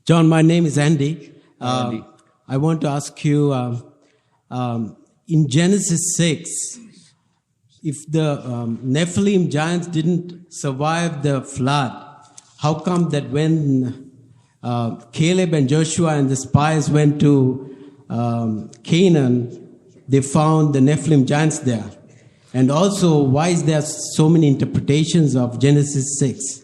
John, my name is Andy. Andy. I want to ask you, in Genesis 6, if the Nephilim giants didn't survive the flood, how come that when Caleb and Joshua and the spies went to Canaan, they found the Nephilim giants there? And also, why is there so many interpretations of Genesis 6?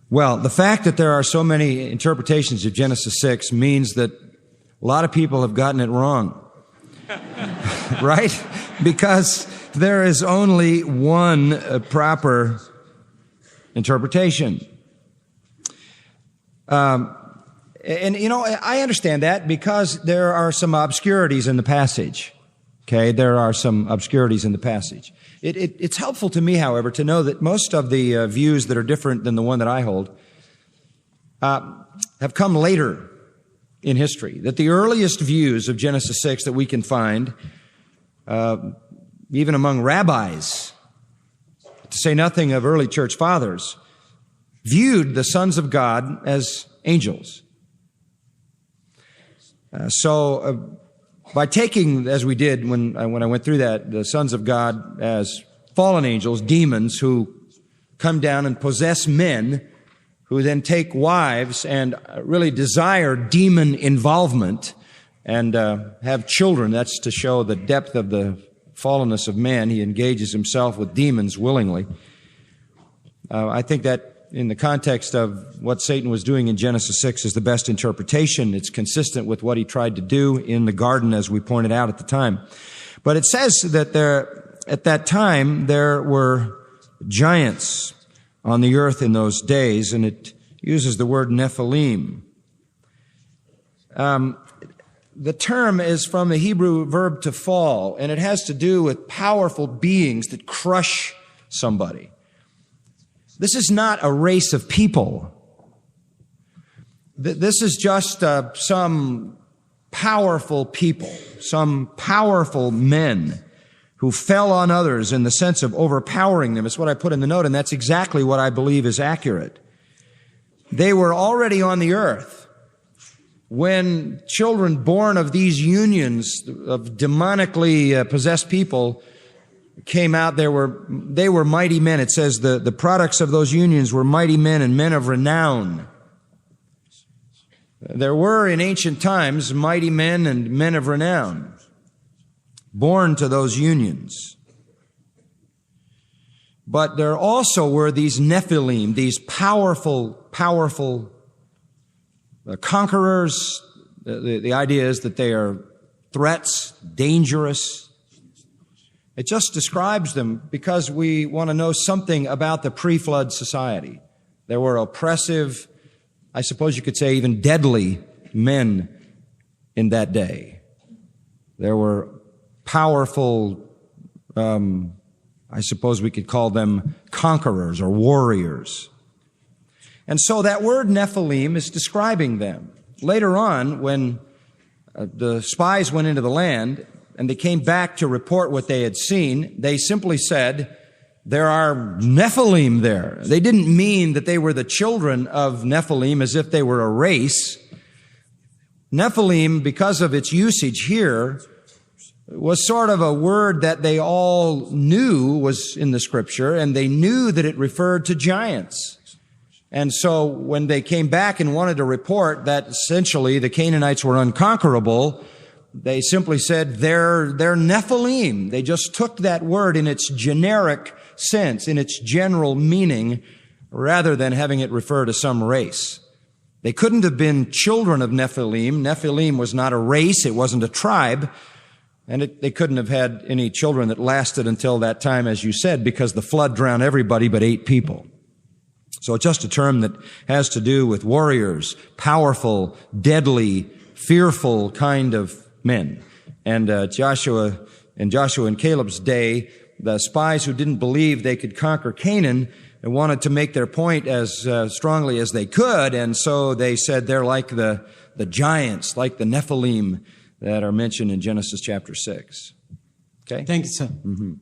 Well, the fact that there are so many interpretations of Genesis 6 means that a lot of people have gotten it wrong. Right? Because there is only one proper interpretation. And, you know, I understand that because there are some obscurities in the passage. Okay, there are some obscurities in the passage. It's helpful to me, however, to know that most of the views that are different than the one that I hold have come later in history. That the earliest views of Genesis 6 that we can find, even among rabbis, to say nothing of early church fathers, viewed the sons of God as angels. By taking, as we did when I went through that, the sons of God as fallen angels, demons who come down and possess men, who then take wives and really desire demon involvement and have children. That's to show the depth of the fallenness of man. He engages himself with demons willingly. I think that in the context of what Satan was doing in Genesis 6 is the best interpretation. It's consistent with what he tried to do in the garden, as we pointed out at the time. But it says that at that time, there were giants on the earth in those days, and it uses the word Nephilim. The term is from the Hebrew verb to fall, and it has to do with powerful beings that crush somebody. This is not a race of people. This is just some powerful people, some powerful men who fell on others in the sense of overpowering them. It's what I put in the note, and that's exactly what I believe is accurate. They were already on the earth when children born of these unions of demonically possessed people came out. They were mighty men. It says the products of those unions were mighty men and men of renown. There were in ancient times mighty men and men of renown born to those unions. But there also were these Nephilim, these powerful conquerors. The idea is that they are threats, dangerous. It just describes them because we want to know something about the pre-flood society. There were oppressive, I suppose you could say even deadly men in that day. There were powerful, I suppose we could call them conquerors or warriors. And so that word Nephilim is describing them. Later on, when the spies went into the land and they came back to report what they had seen, they simply said, there are Nephilim there. They didn't mean that they were the children of Nephilim as if they were a race. Nephilim, because of its usage here, was sort of a word that they all knew was in the Scripture, and they knew that it referred to giants. And so when they came back and wanted to report that essentially the Canaanites were unconquerable, they simply said they're Nephilim. They just took that word in its generic sense, in its general meaning, rather than having it refer to some race. They couldn't have been children of Nephilim. Nephilim was not a race. It wasn't a tribe. And they couldn't have had any children that lasted until that time, as you said, because the flood drowned everybody but 8 people. So it's just a term that has to do with warriors, powerful, deadly, fearful kind of men. And Joshua and Caleb's day, the spies who didn't believe they could conquer Canaan and wanted to make their point as strongly as they could, and so they said they're like the giants, like the Nephilim that are mentioned in Genesis chapter 6. Okay? Thank you, sir. Mm-hmm.